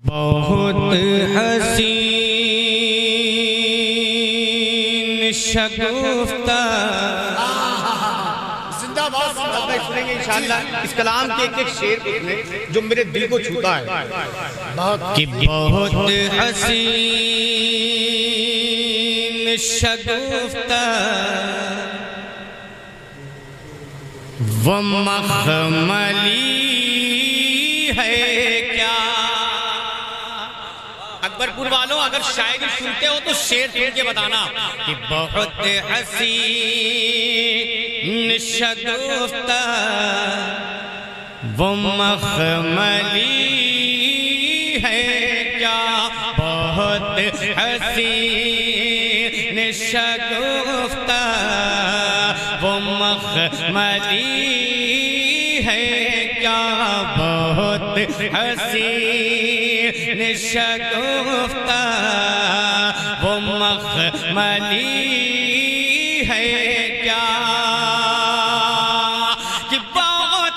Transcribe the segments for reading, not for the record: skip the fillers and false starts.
بہت حسین شگفتہ زندہ باد سنیں گے انشاءاللہ اس کلام کے ایک شعر میں جو میرے دل کو چھوتا ہے کہ بہت حسین شگفتہ ومخملی ہے کیا۔ اکبرپور والوں اگر شاعری سنتے ہو تو شعر سن کے بتانا کہ بہت حسین شگفتہ ومخملی ہے کیا، بہت حسین شگفتہ ومخملی ہے کیا، بہت حسین شگفتہ ومخملی ہے کیا، کہ بہت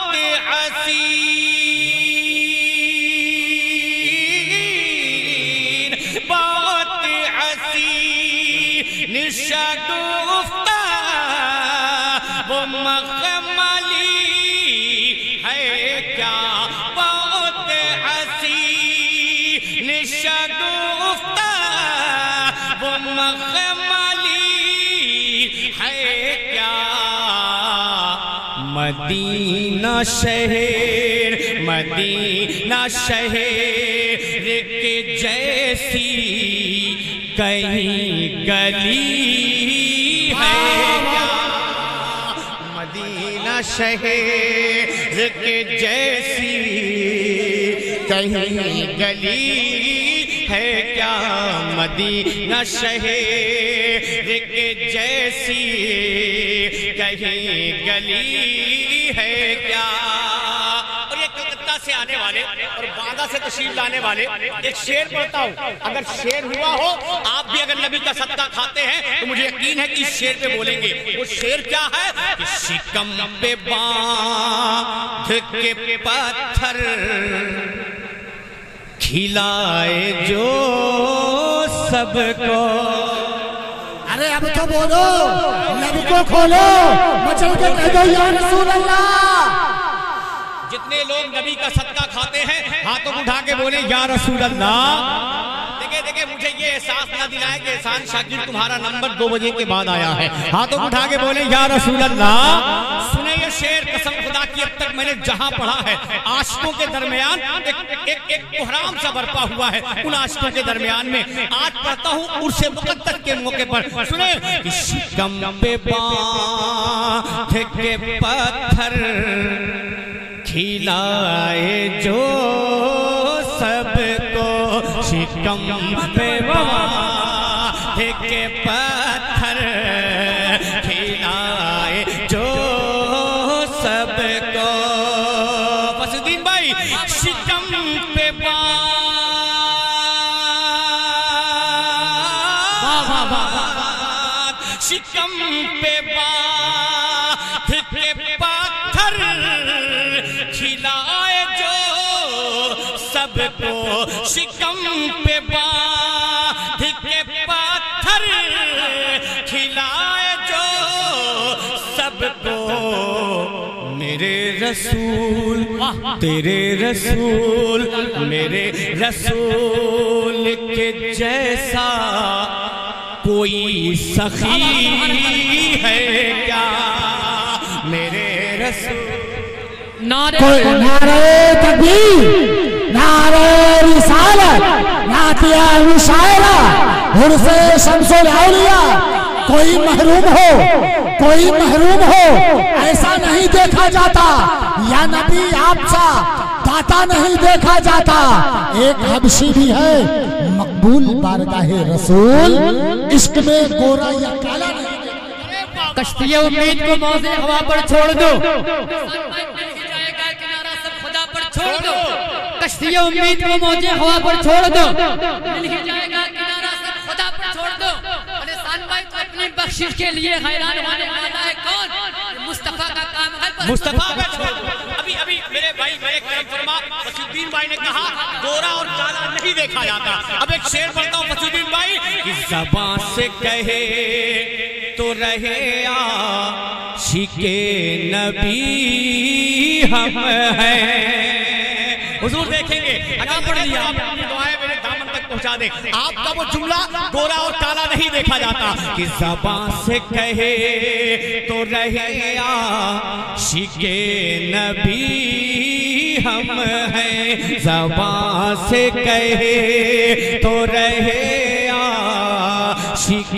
حسین شگفتہ ومخملی ہے کیا، بہت حسین شگفتہ ومخملی ہے کیا، مدینہ شہر کے جیسی کہیں گلی ہے کیا، مدینہ شہر کے جیسی کہیں گلی ہے کیا، مدینہ شہر کے جیسی کہیں گلی ہے کیا۔ اور یہ کلکتہ سے آنے والے اور باندہ سے تشریف لانے والے ایک شعر پڑھتا ہوں، اگر شعر ہوا ہو آپ بھی اگر نبی کا صدقہ کھاتے ہیں تو مجھے یقین ہے کہ اس شعر پہ بولیں گے۔ وہ شعر کیا ہے کہ شکم پہ باندھ کے پتھر کھلائے جو سب کو۔ ارے اب تو بولو، لب کو کھولو، مچل کے کہہ دو یا رسول اللہ۔ جتنے لوگ نبی کا صدقہ کھاتے ہیں ہاتھوں کو اٹھا کے بولیں یا رسول اللہ۔ دیکھیں مجھے یہ احساس نہ دلائے کہ احسان شاکر تمہارا نمبر 2 بجے کے بعد آیا ہے، ہاتھوں کو اٹھا کے بولیں یا رسول اللہ۔ سنیں یہ شعر قسم خدا کی اب تک میں نے جہاں پڑھا ہے عاشقوں کے درمیان ایک کوہرام سا برپا ہوا ہے ان عاشقوں کے درمیان میں، آج پڑھتا ہوں عرس مقدس کے موقع پر۔ سنیں کہ شکم پہ باندھ کے پتھر کھلائے جو سب کو، شکم پہ باندھ کے پتھر کھلائے جو سب کو۔ بس الدین بھائی، شکم پہ باندھ، شکم پہ باندھ کے پتھر کھلائے جو سب کو، شکم پہ باندھ کے پتھر کھلائے جو سب کو، میرے رسول تیرے رسول میرے رسول کے جیسا کوئی سخی ہے کیا، میرے رسول۔ نعرہ تکبیر، نعرہ رسالت، نعتیہ مشاعرہ، عرس شمس الاولیاء۔ کوئی محروم ہو ایسا نہیں دیکھا جاتا، یا نبی آپ سا داتا نہیں دیکھا جاتا۔ ایک حبشی بھی ہے مقبول بارگاہ رسول، عشق میں گورا یا کالا نہیں دیکھا۔ کشتی امید کو موزے ہوا پر چھوڑ دو، کشتی امید کو موجے ہوا پر چھوڑ دو، مل ہی جائے گا کنارہ سب خدا پر چھوڑ دو۔ اور احسان بھائی تو اپنی بخشش کے لیے حیران ہونے والا ہے کون؟ مصطفیٰ کا کام ہے، مصطفیٰ پر چھوڑ دو۔ ابھی میرے بھائی میرے کرم فرما وسیع الدین بھائی نے کہا گورا اور کالا نہیں دیکھا جاتا. اب ایک شعر پڑھتا ہوں وسیع الدین بھائی. زبان سے کہے تو رہے عاشق نبی ہم ہیں. حضور دیکھیں گے اگر پڑھ لیا اپنی دعائیں میرے دامن تک پہنچا دیں. آپ کا وہ جملہ گورا اور کالا نہیں دیکھا جاتا کہ زبان سے کہے تو رہے عاشق نبی ہم ہیں. زبان سے کہے تو رہے عاشق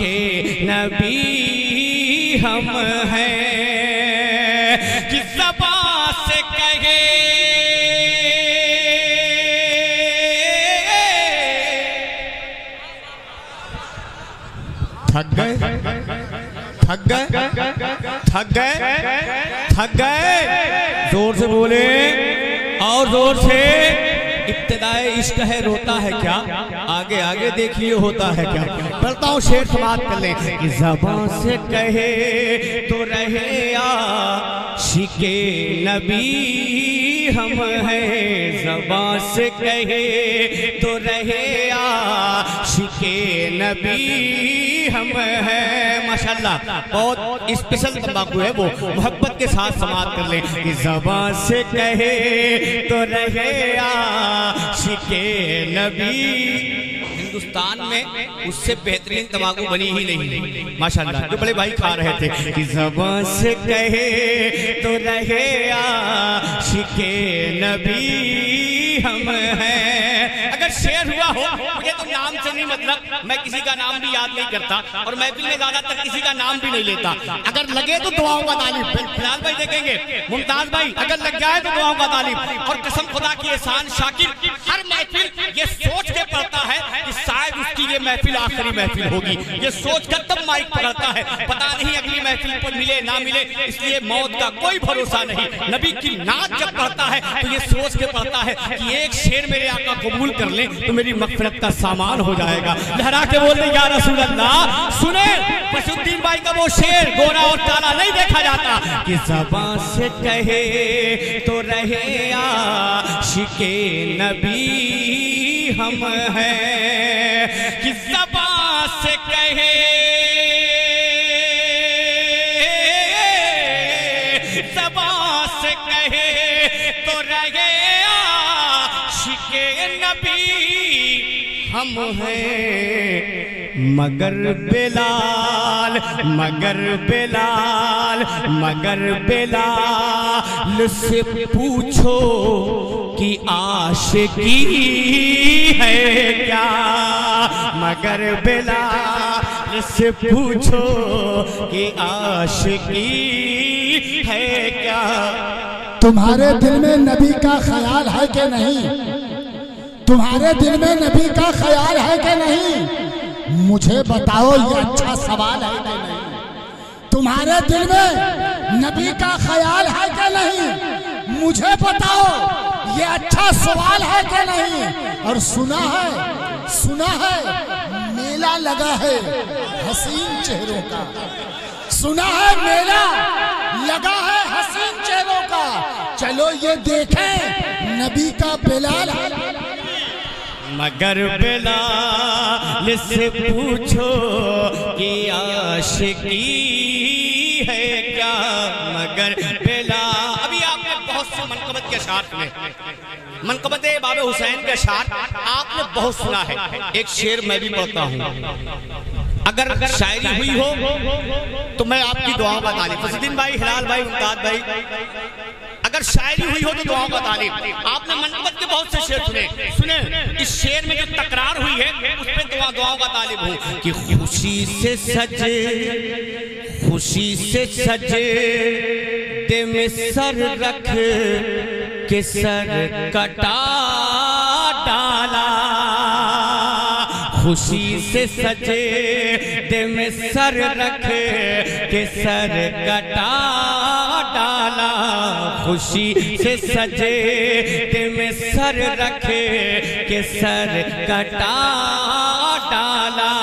نبی ہم ہیں. کہ زبان سے کہے تھک گئے تھک گئے تھک گئے تھک گئے. زور سے بولے اور زور سے. ابتدائے عشق ہے روتا ہے کیا, آگے آگے دیکھیے ہوتا ہے کیا. پڑھتا ہوں شعر سماعت کر لیں. کہ زبان سے کہے تو رہے عاشق نبی ہم ہیں. زبان سے کہے تو رہے عاشق نبی ہم ہیں. ماشاءاللہ بہت اسپیشل تمباکو ہے وہ, محبت کے ساتھ سماعت کر لیں. کہ زبان سے کہے تو رہے عاشق نبی. ہندوستان میں اس سے بہترین تمباکو بنی ہی نہیں ماشاءاللہ, جو بڑے بھائی کھا رہے تھے. کہ زبان سے کہے تو رہے عاشق نبی ہم ہیں. اگر شعر ہوا ہو مجھے تو نام سے نہیں مطلب, میں کسی کا نام بھی یاد نہیں کرتا اور محفل میں زیادہ تر کسی کا نام بھی نہیں لیتا. اگر لگے تو دعاؤں کا طالب. فلال بھائی دیکھیں گے, ممتاز بھائی اگر لگ جائے تو دعاؤں کا طالب. اور قسم خدا کی احسان شاکر ہر محفل یہ سوچ کے پڑھتا ہے کہ شاید اس کی یہ محفل آخری محفل ہوگی. یہ سوچ کر تب مائک پکڑتا ہے, پتا نہیں اگلی محفل پر ملے نہ ملے, اس لیے موت کا کوئی بھروسہ نہیں. نبی کی نعت جب پڑھتا ہے تو یہ سوچ کے پڑھتا ہے کہ ایک شعر میرے آقا قبول کر لیں تو میری مغفرت کا سامان ہو جائے گا. لہرا کے بولتے یا رسول اللہ. سنیں وسیع الدین بھائی کا وہ شعر گورا اور کالا نہیں دیکھا جاتا. کہ زبان سے کہے تو رہے عاشق نبی ہم ہیں. کہ زبان سے کہے زبان سے کہے تو رہے عاشق نبی ہم ہیں. مگر بلال مگر بلال مگر بلال سے پوچھو کہ عاشقی ہے کیا. مگر بلال سے پوچھو کہ عاشقی ہے کیا. تمہارے دل میں نبی کا خیال ہے کہ نہیں؟ تمہارے دل میں نبی کا خیال ہے کہ نہیں؟ مجھے بتاؤ, یہ اچھا سوال ہے کہ نہیں؟ تمہارے دل میں نبی کا خیال ہے کہ نہیں؟ مجھے بتاؤ, یہ اچھا سوال ہے کہ نہیں؟ اور سنا ہے میلہ لگا ہے حسین چہروں کا. سنا ہے میلہ لگا ہے حسین چہروں کا. چلو یہ دیکھیں نبی کا بلال ہے. مگر بلال سے پوچھو کہ عاشقی ہے کیا. مگر بلال. ابھی آپ نے بہت سے منقبت کے اشعار سنے, منقبت باب حسین کے اشعار آپ نے بہت سنا ہے. ایک شعر میں بھی پڑھتا ہوں. اگر شاعری ہوئی ہو تو میں آپ کی دعاؤں کا طالب. وسیع الدین بھائی, ہلال بھائی, ممتاز بھائی, اگر شاعری ہوئی ہو تو دعاؤں کا طالب. آپ نے منقبت کے بہت سے شعر سنے. اس شعر میں جو تکرار ہوئی ہے اس پہ دعاؤں کا طالب ہوں. کہ خوشی سے سجے دے میں سر رکھ کے سر کٹا ڈالا. خوشی سے سجے دے میں سر رکھ کے سر کٹا ڈالا. خوشی سے سجے دے میں سر رکھ کے سر کٹا ڈالا.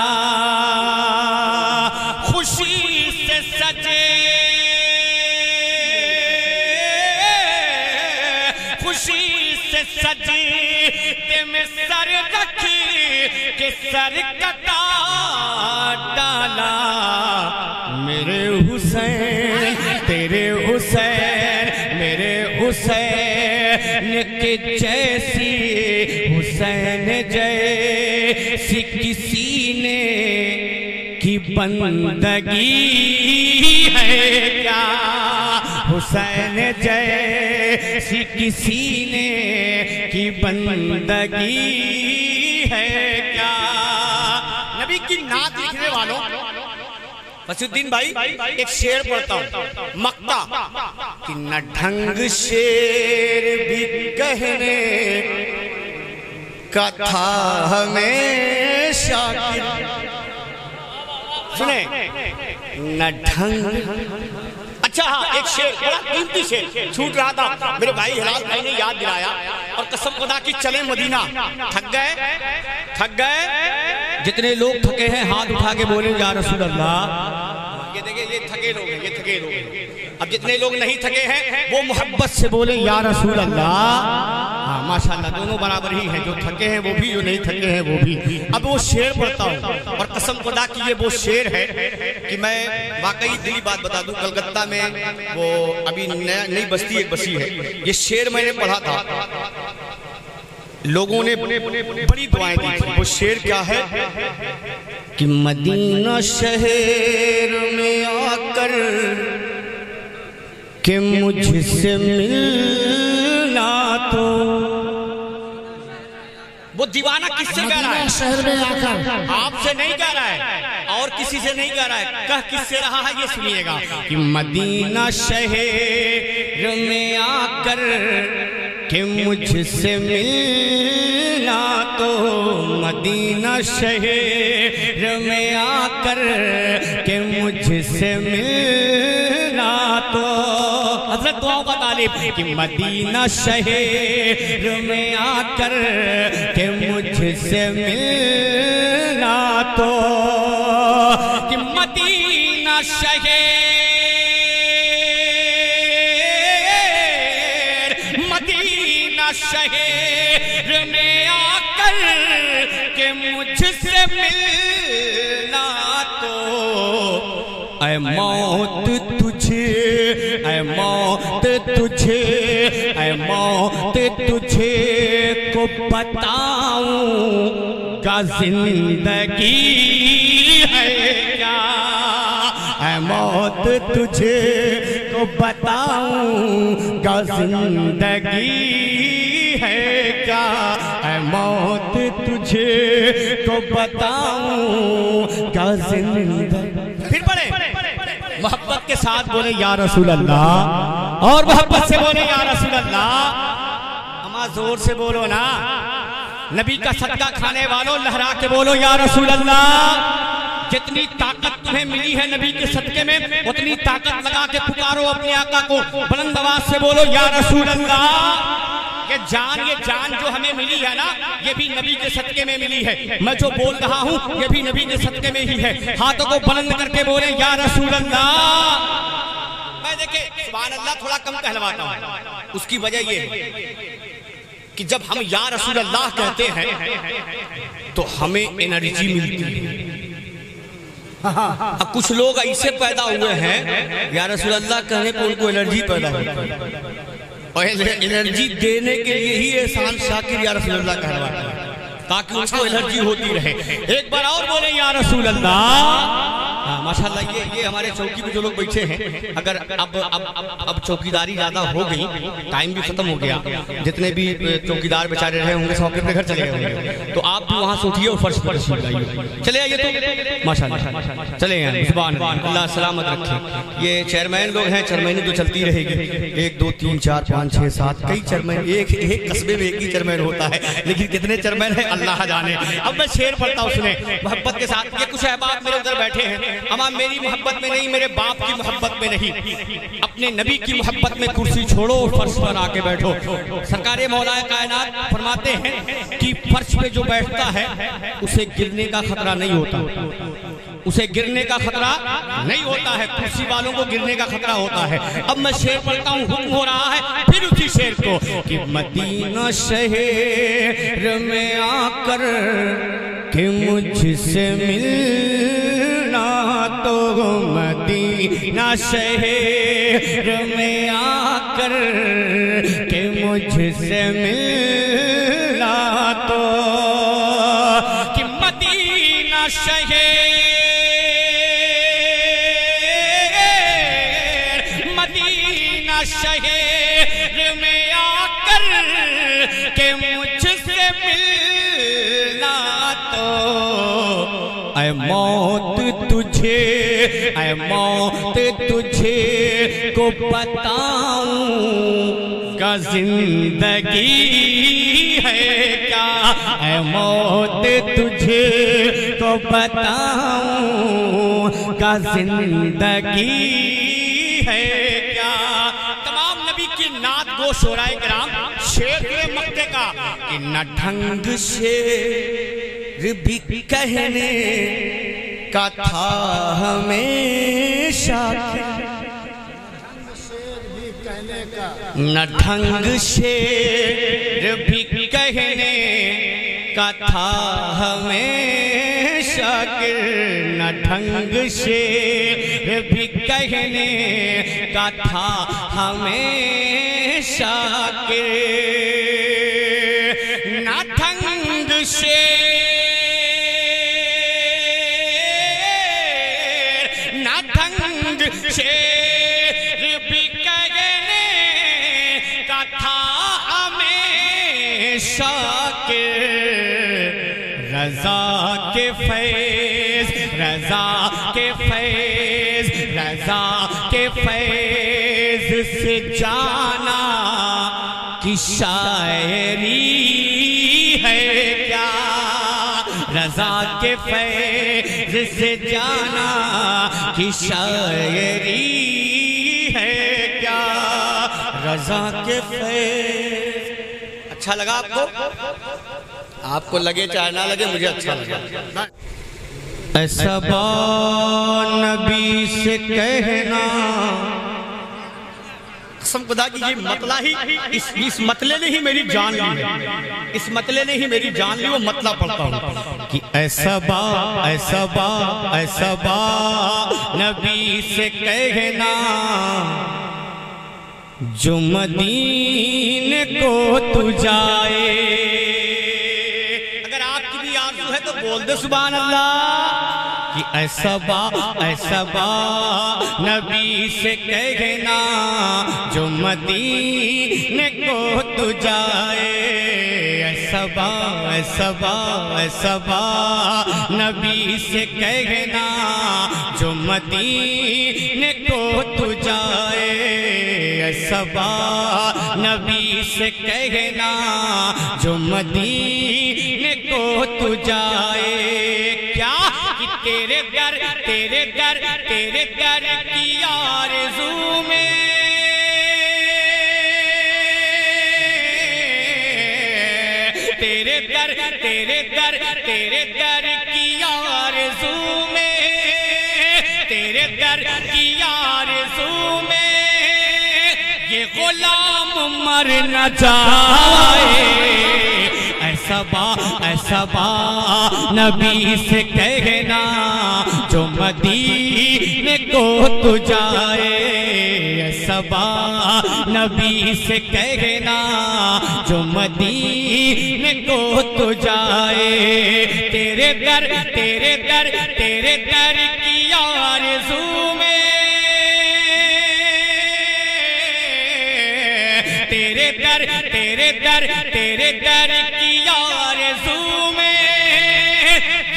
خوشی سے سجے کے سر کٹا ڈالا میرے حسین تیرے حسین میرے حسین کے جیسی حسین جیسی کسی نے کی بندگی ہے کیا حسین جیسی کسی نے کی بندگی ہے کیا نبی کی نعت لکھنے والوں وسیع الدین بھائی ایک شعر پڑھتا ہوں مقطع کہ نہ ڈھنگ شعر بھی کہنے کا تھا ہمیں شاکر سنیں نہ ڈھنگ اچھا ہاں ایک شعر بڑا قیمتی شعر چھوٹ رہا تھا میرے بھائی ہلال بھائی نے یاد دلایا اور قسم خدا کی چلیں مدینہ تھک گئے جتنے لوگ تھکے ہیں ہاتھ اٹھا کے بولیں یا رسول اللہ یہ دیکھیں یہ تھکے لوگ ہیں اب جتنے لوگ نہیں تھکے ہیں وہ محبت سے بولیں یا رسول اللہ ہاں ماشاءاللہ دونوں برابر ہی ہیں جو تھکے ہیں وہ بھی جو نہیں تھکے ہیں وہ بھی اب وہ شعر پڑھتا ہوں اور قسم خدا کی یہ وہ شعر ہے کہ میں واقعی دلی بات بتا دوں کلکتہ میں وہ ابھی نئی بستی ایک بسی ہے یہ شعر میں نے پڑھا تھا لوگوں نے بڑی دعائیں دی تھی وہ شعر کیا ہے کہ مدینہ شہر میں آ کر کہ مجھ سے ملنا تو وہ دیوانہ کس سے کہہ رہا ہے شہر میں آ کر آپ سے نہیں کہہ رہا ہے اور کسی سے نہیں کہہ رہا ہے کہہ کس سے رہا ہے یہ سنیے گا کہ مدینہ شہر میں آ کر کہ مجھ سے ملنا تو مدینہ شہر میں آ کر کہ مجھ سے ملنا تو حضرت دعاؤں کا طالب کہ مدینہ شہر میں آ کر کہ مجھ سے ملنا تو کہ مدینہ شہر میں آ کر کہ مجھ سے ملنا تو اے موت تجھے اے موت تجھے اے موت تجھے کو بتاؤں گا زندگی ہے کیا اے موت تجھے کو بتاؤں گا زندگی ہے کیا اے موت تجھے کو بتاؤں گا زندگی پھر پڑھیں محبت کے ساتھ بولے یا رسول اللہ اور محبت سے بولے یا رسول اللہ اما زور سے بولو نا نبی کا صدقہ کھانے والوں لہرا کے بولو یا رسول اللہ جتنی طاقت تمہیں ملی ہے نبی کے صدقے میں اتنی طاقت لگا کے پکارو اپنے آقا کو بلند آواز سے بولو یا رسول اللہ یہ جان جو ہمیں ملی ہے نا یہ بھی نبی کے صدقے میں ملی ہے میں جو بول رہا ہوں یہ بھی نبی کے صدقے میں ہی ہے ہاتھوں کو بلند کر کے بولیں یا رسول اللہ میں دیکھیں سبحان اللہ تھوڑا کم کہلواتا ہوں اس کی وجہ یہ ہے کہ جب ہم یا رسول اللہ کہتے ہیں تو ہمیں انرجی ملتی ہے اب کچھ لوگ ایسے پیدا ہوئے ہیں یا رسول اللہ کہنے پر ان کو انرجی پیدا ہوئی اور انرجی دینے کے لیے ہی احسان شاکر یا رسول اللہ کہلواتا ہے تاکہ اس کو انرجی ہوتی رہے ایک بار اور بولیں یا رسول اللہ ماشاءاللہ یہ ہمارے چوکی پہ جو لوگ بیٹھے ہیں اگر اب چوکیداری زیادہ ہو گئی ٹائم بھی ختم ہو گیا جتنے بھی چوکیدار بیچارے رہے ہوں گے سب اپنے گھر چلے گئے ہوں گے تو آپ بھی وہاں سے اٹھیے اور فرش پر چلے آئیے تو ماشاءاللہ چلے ہیں سبحان اللہ سلامت رکھے یہ چیئرمین لوگ ہیں چیئرمینی تو چلتی رہے گی 1 2 3 4 5 6 7 کئی چیئرمین ایک قصبے میں ایک ہی چیئرمین ہوتا ہے لیکن کتنے چیئرمین ہیں اللہ جانے اب میں شعر پڑھتا ہوں سنیں محبت کے ساتھ یہ کچھ احباب میرے ادھر بیٹھے ہیں اما میری محبت میں نہیں میرے باپ کی محبت میں نہیں اپنے نبی کی محبت میں کرسی چھوڑو فرش پر آ کے بیٹھو سرکار مولا کائنات فرماتے ہیں کہ فرش پہ جو بیٹھتا ہے اسے گرنے کا خطرہ نہیں ہوتا اسے گرنے کا خطرہ نہیں ہوتا ہے کرسی والوں کو گرنے کا خطرہ ہوتا ہے اب میں شعر پڑھتا ہوں حکم ہو رہا ہے پھر اسی شعر کو کہ مدینہ شہر میں آ کر کہ مجھ سے ملنا تو مدینہ شہر میں آ کر، کہ مجھ سے ملنا تو کہ مدینہ شہر شہر میں آ کر، کہ مجھ سے ملنا تو اے موت تجھے، اے موت تجھے کو بتاؤں کا زندگی ہے کیا، اے موت تجھے کو بتاؤں کا زندگی ہے کیا۔ کی نعت گو شعراء کرام شعر کے مکتے کا کہ نہ ڈھنگ شعر بھی کہنے کا تھا ہمیشہ، نہ ڈھنگ شعر بھی کہنے کا تھا ہمیشہ، نہ ڈھنگ شعر بھی کہنے کا تھا ہمیشہ، نہ ڈھنگ شعر، نہ ڈھنگ شعر بھی کہنے کا تھا ہمیشہ، رضا کے فیض، رضا کے فیض، رضا کے فیض سے جانا کی شاعری ہے کیا، رضا کے فیض سے جانا کی شاعری ہے کیا، رضا کے فیض۔ اچھا لگا آپ کو؟ آپ کو لگے چاہے نہ لگے، مجھے اچھا لگا۔ اے صبا نبی سے کہنا، قسم خدا کی یہ مطلع ہی، اس مطلع نے ہی میری جان لی ہے، اس مطلع نے ہی میری جان لی، وہ مطلع پڑھتا ہوں کہ اے صبا، اے صبا، اے صبا نبی سے کہنا، جو مدینے کو تو جائے۔ اگر آپ کی بھی آرزو ہے تو بول دے سبحان اللہ کہ اے صبا، اے صبا نبی سے کہنا، جو مدینے کو تو جائے۔ اے صبا، اے صبا، اے صبا نبی سے کہنا، جو مدینے کو تو جائے۔ اے صبا نبی سے کہنا، جو مدینے کو تو جائے۔ کیا کہ تیرے در، تیرے در، تیرے در کی آرزو میں، تیرے در، تیرے در، تیرے در کی آرزو میں، تیرے در کی آرزو میں یہ غلام مر نہ جائے۔ اے صبا، اے صبا نبی سے کہنا، جو مدینے کو تو جائے۔ اے صبا نبی سے کہنا، جو مدینے کو تو جائے۔ تیرے در، تیرے در، تیرے در کی آرزو میں، تیرے در، تیرے در، تیرے در کی آرزو میں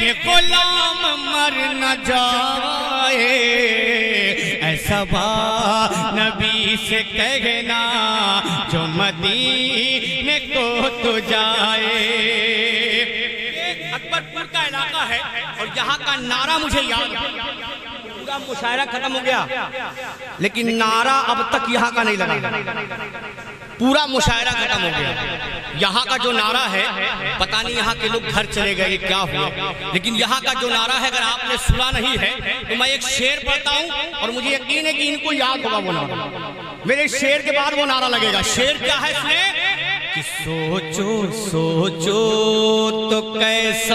یہ غلام مر نہ جائے۔ اے صبا نبی سے کہنا، جو مدینے کو تو جائے۔ اکبر پور کا علاقہ ہے اور یہاں کا نعرہ مجھے یاد ہے۔ پورا مشاعرہ ختم ہو گیا لیکن نعرہ اب تک یہاں کا نہیں لگا۔ پورا مشاعرہ ختم ہو گیا، یہاں کا جو نعرہ ہے پتہ نہیں یہاں کے لوگ گھر چلے گئے کیا ہوا، لیکن یہاں کا جو نعرہ ہے اگر آپ نے سنا نہیں ہے تو میں ایک شعر پڑھتا ہوں اور مجھے یقین ہے کہ ان کو یاد ہوگا وہ نعرہ۔ میرے شعر کے بعد وہ نعرہ لگے گا۔ شعر کیا ہے سنے کہ سوچو سوچو تو کیسا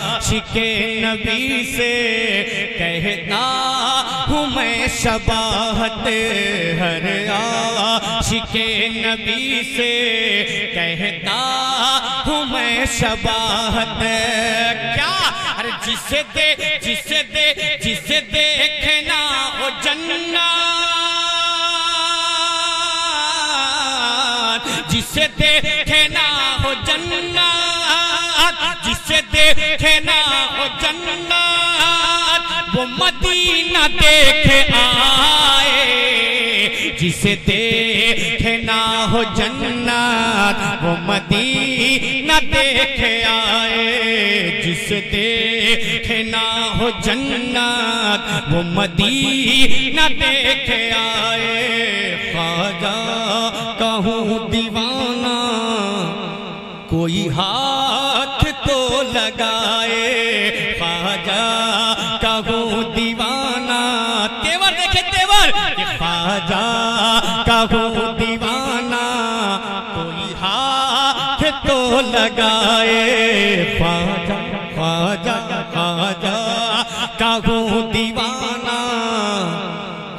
عاشق نبی سے کہتا ہوں میں شباہت، ہر عاشق نبی سے کہتا ہوں میں شباہت. کیا ارے جسے دیکھنا ہو جنات، جسے دیکھنا ہو جنات، جسے دیکھنا ہو جنات، وہ مدینہ دیکھ آئے. جسے دیکھنا ہو جنات وہ مدینہ دیکھ آئے. جسے دیکھنا ہو جنات وہ مدینہ دیکھ آئے. خواجہ کہوں دیوانہ کوئی ہاتھ تو لگائے. خواجہ کہوں دیوانہ، تیور دیکھیں تیور، خواجہ کہوں دیوانہ کوئی ہاتھ تو لگائے. خواجہ کہوں دیوانہ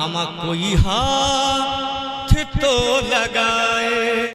اما کوئی ہاتھ تو لگائے.